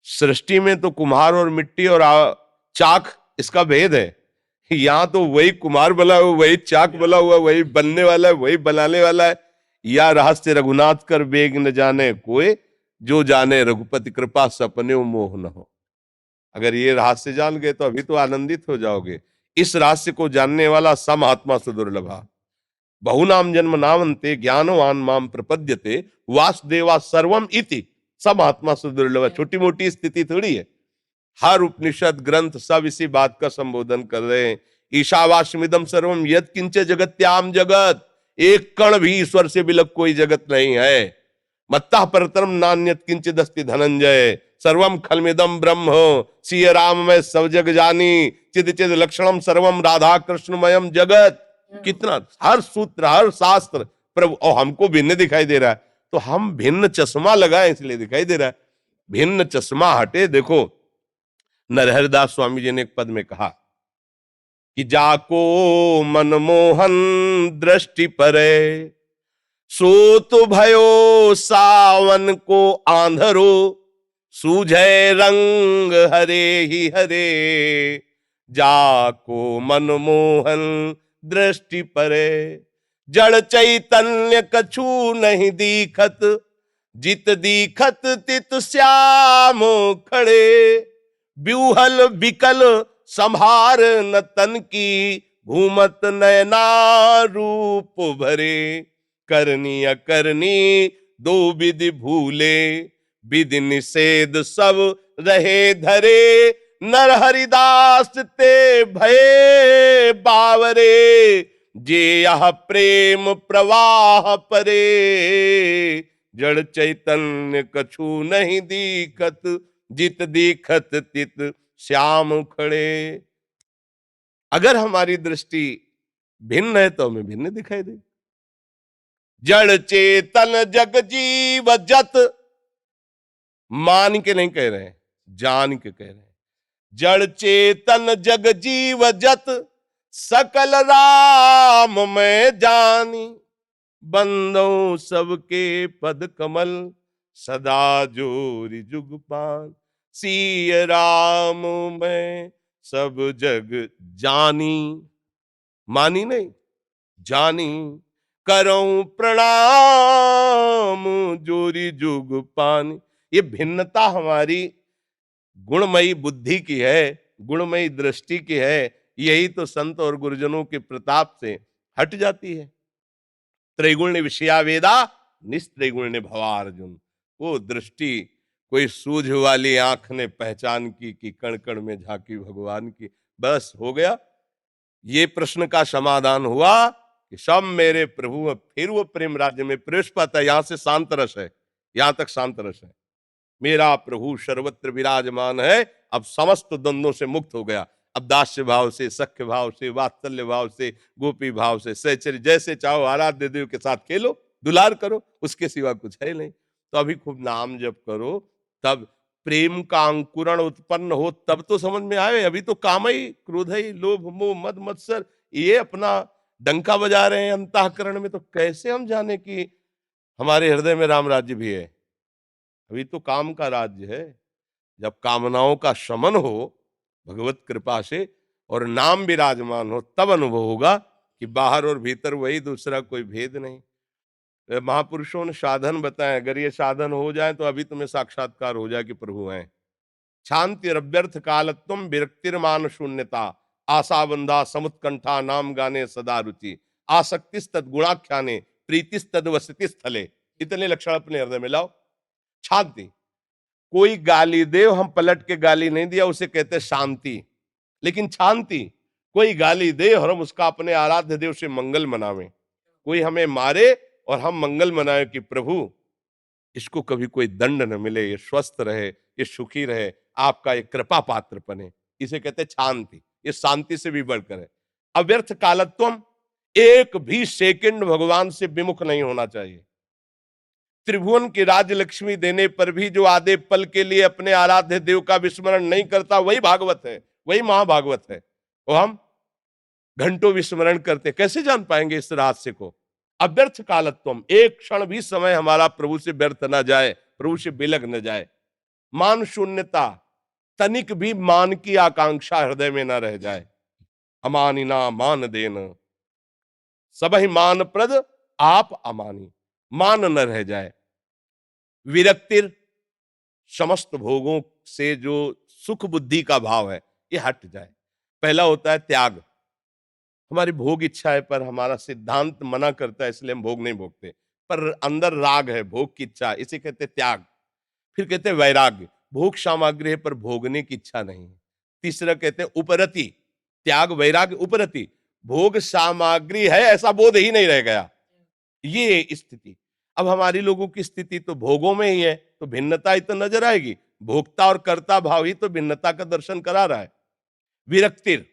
सृष्टि में तो कुम्हार और मिट्टी और चाक इसका भेद है। यहाँ तो वही कुम्हार बना हुआ, वही चाक बना हुआ, वही बनने वाला है, वही बनाने वाला है। या रहस्य रघुनाथ कर बेग न जाने कोई, जो जाने रघुपति कृपा सपने मोह न हो। अगर ये रहस्य जान गए तो अभी तो आनंदित हो जाओगे। इस रहस्य को जानने वाला समहात्मा सुदुर्लभा। बहुनाम जन्म नामंते ज्ञानवान माम प्रपद्यते वासुदेवा सर्वम इति। समहात्मा सुदुर्लभा छोटी मोटी स्थिति थोड़ी है। हर उपनिषद ग्रंथ सब इसी बात का संबोधन कर रहे हैं। ईशावास्यमिदं सर्वम यत् किंच जगत्याम जगत। एक कण भी ईश्वर से बिलक कोई जगत नहीं है। मत्तः परतरम नान्यत किंचिद अस्ति धनंजय, सर्वम खलमिदम ब्रह्म सिय राम में सब जग जानी, चिद चिद लक्षणम सर्वम राधा कृष्णमयम जगत। कितना हर सूत्र हर शास्त्र प्रभु, और हमको भिन्न दिखाई दे रहा है तो हम भिन्न चश्मा लगाए इसलिए दिखाई दे रहा है। भिन्न चश्मा हटे। देखो नरहरिदास स्वामी जी ने एक पद में कहा कि जाको मनमोहन दृष्टि परे, सो तो भयो सावन को आंधरो, सूझे रंग हरे ही हरे। जाको मनमोहन दृष्टि परे, जड़ चैतन्य कछु नहीं दीखत, जित दीखत तित श्याम खड़े। ब्यूहल बिकल संभार न तन की, घूमत नयना रूप भरे। करनी अकरनी दो विधि भूले, विधि निषेध सब रहे धरे। नर हरिदास ते भये बावरे, जे यह प्रेम प्रवाह परे। जड़ चैतन्य कछु नहीं दीखत, जित दीखत तित श्याम खड़े। अगर हमारी दृष्टि भिन्न है तो हमें भिन्न दिखाई दे। जड़ चेतन जग जीव जत, मान के नहीं कह रहे हैं, जान के कह रहे हैं। जड़ चेतन जग जीव जत, सकल राम में जानी। बंदो सबके पद कमल, सदा जोरी जुग पान। सिय राम में सब जग जानी, मानी नहीं जानी। करऊं प्रणाम जोरी जुग पानी। ये भिन्नता हमारी गुणमयी बुद्धि की है, गुणमयी दृष्टि की है। यही तो संत और गुरुजनों के प्रताप से हट जाती है। त्रैगुण्य विषया वेदा, निस्त्रैगुण्य भवा अर्जुन। वो दृष्टि कोई सूझ वाली आंख ने पहचान की कि कण कण में झांकी भगवान की, बस हो गया। ये प्रश्न का समाधान हुआ कि सब मेरे प्रभु। फिर वो प्रेम राज्य में प्रवेश पाता है। यहां से शांत रस है, यहां तक शांत रस है। मेरा प्रभु सर्वत्र विराजमान है। अब समस्त द्वंद्वों से मुक्त हो गया। अब दास्य भाव से, सख्य भाव से, वात्सल्य भाव से, गोपी भाव से, सहचर्य, जैसे चाहो आराध्य देव के साथ खेलो, दुलार करो, उसके सिवा कुछ है नहीं। तो अभी खूब नाम जप करो, तब प्रेम का अंकुरण उत्पन्न हो, तब तो समझ में आए। अभी तो काम ही, क्रोध ही, लोभ मोह मद मत्सर ये अपना डंका बजा रहे हैं अंतःकरण में। तो कैसे हम जाने कि हमारे हृदय में राम राज्य भी है? अभी तो काम का राज्य है। जब कामनाओं का शमन हो भगवत कृपा से और नाम विराजमान हो, तब अनुभव होगा कि बाहर और भीतर वही, दूसरा कोई भेद नहीं। महापुरुषों ने साधन बताए, अगर ये साधन हो जाए तो अभी तुम्हें साक्षात्कार हो जाए कि प्रभु हैं। शांति अभ्यर्थ कालत्वम विरक्तिर्मान शून्यता, आशाबंधा समुत्कंठा नाम गाने सदा रुचि, आसक्तिस्तद गुणाख्याने प्रीतिस्तद वसति स्थले। इतने लक्षण अपने हृदय में लाओ। शांति, कोई गाली दे हम पलट के गाली नहीं दिया, उसे कहते शांति। लेकिन शांति, कोई गाली दे और हम उसका अपने आराध्य देव से मंगल मनावें। कोई हमें मारे और हम मंगल मनाएं कि प्रभु इसको कभी कोई दंड न मिले, ये स्वस्थ रहे, ये सुखी रहे, आपका एक कृपा पात्र बने। इसे कहते शांति। ये शांति से भी बढ़कर है। अव्यर्थ कालत्वम, एक भी सेकंड भगवान से विमुख नहीं होना चाहिए। त्रिभुवन की राज्य लक्ष्मी देने पर भी जो आधे पल के लिए अपने आराध्य देव का विस्मरण नहीं करता, वही भागवत है, वही महाभागवत है। वो हम घंटों विस्मरण करते, कैसे जान पाएंगे इस रहस्य को? अव्यर्थ कालत्वम, एक क्षण भी समय हमारा प्रभु से व्यर्थ न जाए, प्रभु से बिलग न जाए। मान शून्यता, तनिक भी मान की आकांक्षा हृदय में न रह जाए। अमानिना मान देन, सबहि मान प्रद आप अमानी, मान न रह जाए। विरक्तिर, समस्त भोगों से जो सुख बुद्धि का भाव है ये हट जाए। पहला होता है त्याग। हमारी भोग इच्छा है पर हमारा सिद्धांत मना करता है इसलिए हम भोग नहीं भोगते, पर अंदर राग है, भोग की इच्छा, इसे कहते हैं त्याग। फिर कहते हैं वैराग्य, भोग सामग्री है पर भोगने की इच्छा नहीं है। तीसरा कहते हैं उपरति, त्याग वैराग्य उपरति, भोग सामग्री है ऐसा बोध ही नहीं रह गया, ये स्थिति। अब हमारी लोगों की स्थिति तो भोगों में ही है, तो भिन्नता ही तो नजर आएगी। भोक्ता और कर्ता भाव ही तो भिन्नता का दर्शन करा रहा है। विरक्तिर,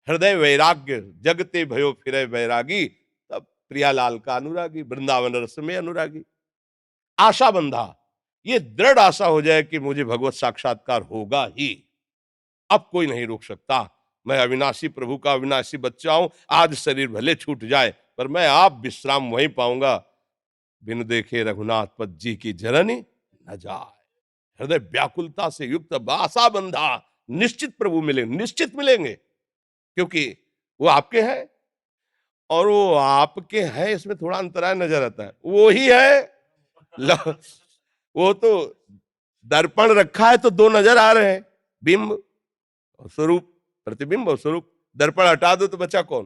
हृदय वैराग्य, जगते भयो फिरे वैरागी, तब प्रियालाल का अनुरागी, वृंदावन रस में अनुरागी। आशा बंधा, ये दृढ़ आशा हो जाए कि मुझे भगवत साक्षात्कार होगा ही, अब कोई नहीं रोक सकता। मैं अविनाशी प्रभु का अविनाशी बच्चा हूं, आज शरीर भले छूट जाए पर मैं आप विश्राम वहीं पाऊंगा। बिन देखे रघुनाथ पद जी की जरनी न जाए। हृदय व्याकुलता से युक्त आशा बंधा, निश्चित प्रभु मिलेंगे, निश्चित मिलेंगे, क्योंकि वो आपके हैं और वो आपके हैं इसमें थोड़ा अंतराय नजर आता है। वो ही है वो तो दर्पण रखा है तो दो नजर आ रहे हैं, बिंब और स्वरूप, प्रतिबिंब और स्वरूप। दर्पण हटा दो तो बचा कौन?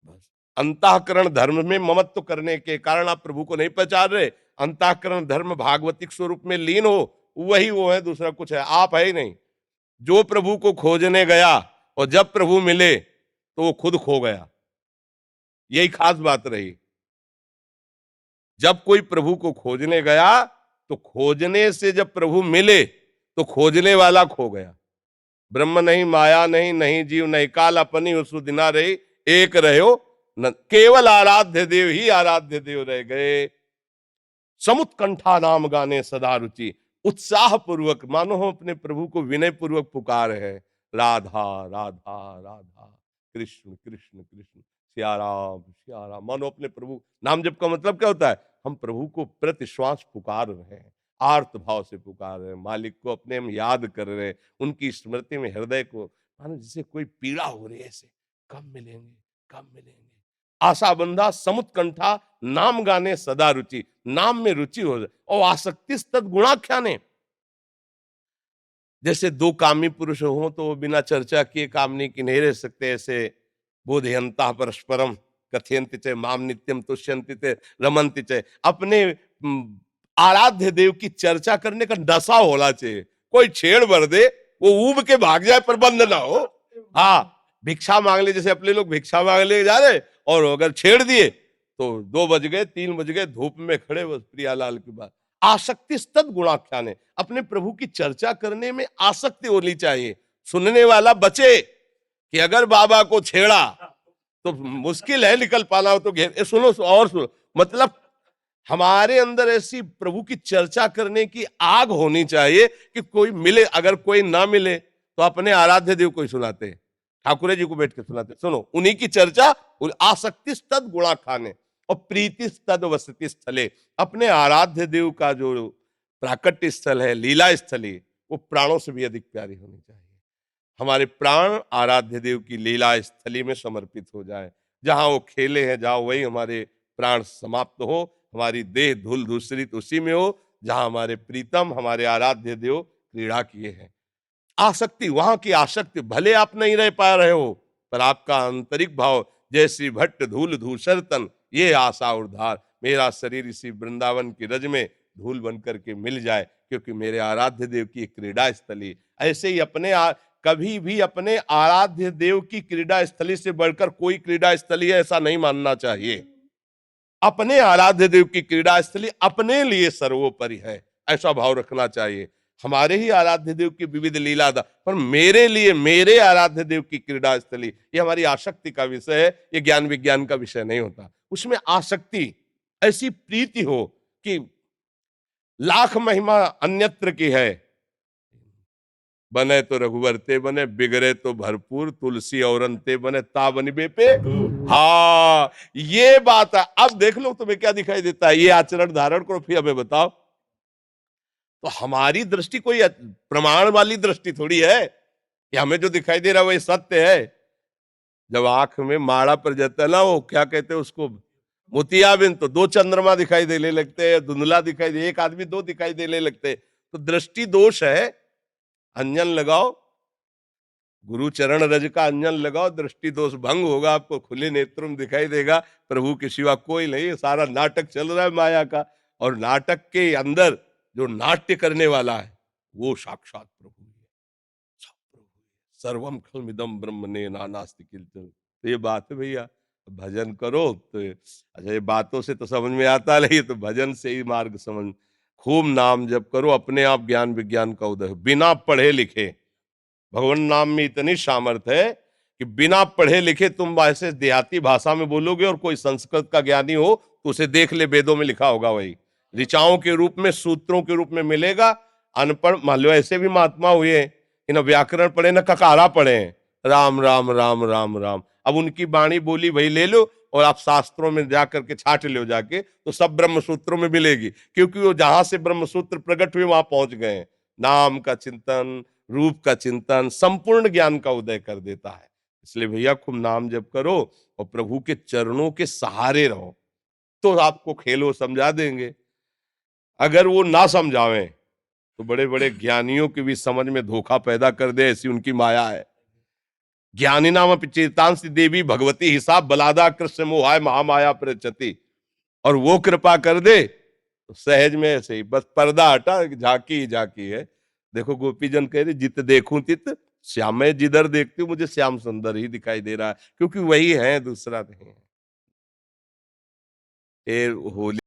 बस अंतःकरण धर्म में ममत्व करने के कारण आप प्रभु को नहीं पहचान रहे। अंतःकरण धर्म भागवतिक स्वरूप में लीन हो, वही वो है, दूसरा कुछ है, आप है ही नहीं। जो प्रभु को खोजने गया और जब प्रभु मिले तो वो खुद खो गया, यही खास बात रही। जब कोई प्रभु को खोजने गया तो खोजने से जब प्रभु मिले तो खोजने वाला खो गया। ब्रह्म नहीं, माया नहीं, नहीं जीव नहीं काल, अपनी उसुदिना रही, एक रहो न, केवल आराध्य देव ही आराध्य देव रह गए। समुत्कंठा नाम गाने सदा रुचि, उत्साह पूर्वक मानो हम अपने प्रभु को विनय पूर्वक पुकार है, राधा राधा राधा, कृष्ण कृष्ण कृष्ण, सियाराम सियाराम। मानो अपने प्रभु, नाम जप का मतलब क्या होता है? हम प्रभु को प्रति श्वास पुकार रहे हैं, आर्त भाव से पुकार रहे हैं, मालिक को अपने हम याद कर रहे हैं, उनकी स्मृति में हृदय को मानो जिसे कोई पीड़ा हो रही है, ऐसे कब मिलेंगे कब मिलेंगे। आशा बंधा समुत्कंठा नाम गाने सदा रुचि, नाम में रुचि हो जाए। और आसक्ति तद गुणाख्याने, जैसे दो कामी पुरुष हो तो वो बिना चर्चा किए कामनी की नहीं रह सकते। ऐसे बोधयंता परस्परम कथयंति च माम नित्यम तुष्यंति च रमंति च, अपने आराध्य देव की चर्चा करने का नशा होना चाहिए। कोई छेड़ भर दे वो ऊब के भाग जाए पर बंद ना हो। हाँ, भिक्षा मांग ले, जैसे अपने लोग भिक्षा मांग ले जा रहे और अगर छेड़ दिए तो 2 बज गए 3 बज गए, धूप में खड़े, बस प्रियालाल की बात। आसक्ति स्तद गुणाख्यान है, अपने प्रभु की चर्चा करने में आसक्ति होनी चाहिए। सुनने वाला बचे कि अगर बाबा को छेड़ा तो मुश्किल है निकल पाना, तो घेर सुनो और सुनो। मतलब हमारे अंदर ऐसी प्रभु की चर्चा करने की आग होनी चाहिए कि कोई मिले, अगर कोई ना मिले तो अपने आराध्य देव को ही सुनाते, ठाकुर जी को बैठ के सुनाते, सुनो उन्हीं की चर्चा। आसक्ति तद गुणा खाने और प्रीति तद वसति स्थले, अपने आराध्य देव का जो प्राकट्य स्थल है, लीला स्थली, वो प्राणों से भी अधिक प्यारी होनी चाहिए। हमारे प्राण आराध्य देव की लीला स्थली में समर्पित हो जाए, जहां वो खेले हैं जहां वही हमारे प्राण समाप्त हो, हमारी देह धूल धूसरित उसी में हो जहां हमारे प्रीतम हमारे आराध्य देव क्रीड़ा किए हैं। आसक्ति, वहां की आसक्ति, भले आप नहीं रह पा रहे हो पर आपका आंतरिक भाव जैसी भट्ट धूल धूसर तन, ये आशा उद्धार, मेरा शरीर इसी वृंदावन की रज में धूल बन करके मिल जाए, क्योंकि मेरे आराध्य देव की क्रीड़ा स्थली। ऐसे ही कभी भी अपने आराध्य देव की क्रीड़ा स्थली से बढ़कर कोई क्रीड़ा स्थली है ऐसा नहीं मानना चाहिए। अपने आराध्य देव की क्रीड़ा स्थली अपने लिए सर्वोपरि है, ऐसा भाव रखना चाहिए। हमारे ही आराध्य देव की विविध लीला था, पर मेरे लिए मेरे आराध्य देव की क्रीड़ा स्थली, ये हमारी आसक्ति का विषय है, ये ज्ञान विज्ञान का विषय नहीं होता। उसमें आसक्ति, ऐसी प्रीति हो कि लाख महिमा अन्यत्र की है, बने तो रघुवर ते बने, बिगड़े तो भरपूर, तुलसी और अंते बने, ता बनी बेपे। हाँ, ये बात है। अब देख लो तुम्हें क्या दिखाई देता है, ये आचरण धारण करो फिर हमें बताओ। तो हमारी दृष्टि कोई प्रमाण वाली दृष्टि थोड़ी है कि हमें जो दिखाई दे रहा है वही सत्य है। जब आंख में माड़ा पड़ जाता है ना, वो क्या कहते हैं उसको, मोतियाबिंद, तो दो चंद्रमा दिखाई देने लगते हैं, धुंधला दिखाई दे, एक आदमी दो दिखाई देने लगते हैं। तो दृष्टि दोष है। अंजन लगाओ, गुरु चरण रज का अंजन लगाओ, दृष्टि दोष भंग होगा, आपको खुले नेत्रों में दिखाई देगा प्रभु के सिवा कोई नहीं। ये सारा नाटक चल रहा है माया का, और नाटक के अंदर जो नाट्य करने वाला है वो साक्षात प्रभु है, सब प्रभु है। सर्वम खलमिदम ब्रह्मणे नानास्ति किंचन। तो ये बात है भैया, भजन करो तो अच्छा, ये बातों से तो समझ में आता नहीं, तो भजन से ही मार्ग समझ। खूब नाम जप करो, अपने आप ज्ञान विज्ञान का उदय हो, बिना पढ़े लिखे। भगवान नाम में इतनी सामर्थ्य है कि बिना पढ़े लिखे तुम ऐसे देहाती भाषा में बोलोगे, और कोई संस्कृत का ज्ञानी हो तो उसे देख ले, वेदों में लिखा होगा, वही ऋचाओं के रूप में, सूत्रों के रूप में मिलेगा। अनपढ़ मान लो, ऐसे भी महात्मा हुए हैं कि न व्याकरण पढ़े न ककारा पढ़े हैं, राम राम राम राम राम। अब उनकी वाणी बोली वही ले लो, और आप शास्त्रों में जाकर के छाट लो जाके, तो सब ब्रह्म सूत्रों में मिलेगी, क्योंकि वो जहां से ब्रह्म सूत्र प्रकट हुए वहां पहुंच गए हैं। नाम का चिंतन, रूप का चिंतन संपूर्ण ज्ञान का उदय कर देता है। इसलिए भैया खूब नाम जप करो और प्रभु के चरणों के सहारे रहो, तो आपको खेलो समझा देंगे। अगर वो ना समझावें तो बड़े बड़े ज्ञानियों की भी समझ में धोखा पैदा कर दे, ऐसी उनकी माया है। ज्ञानी नाम चेतांसी देवी भगवती हिसाब बलादा कृष्ण मोहाय महामाया प्रचति। और वो कृपा कर दे तो सहज में ऐसे ही बस पर्दा हटा, झांकी ही झांकी है। देखो गोपीजन कह रहे, जित देखूं तित श्याम, मैं जिधर देखती हूँ मुझे श्याम सुंदर ही दिखाई दे रहा है, क्योंकि वही है, दूसरा नहीं है। ये होली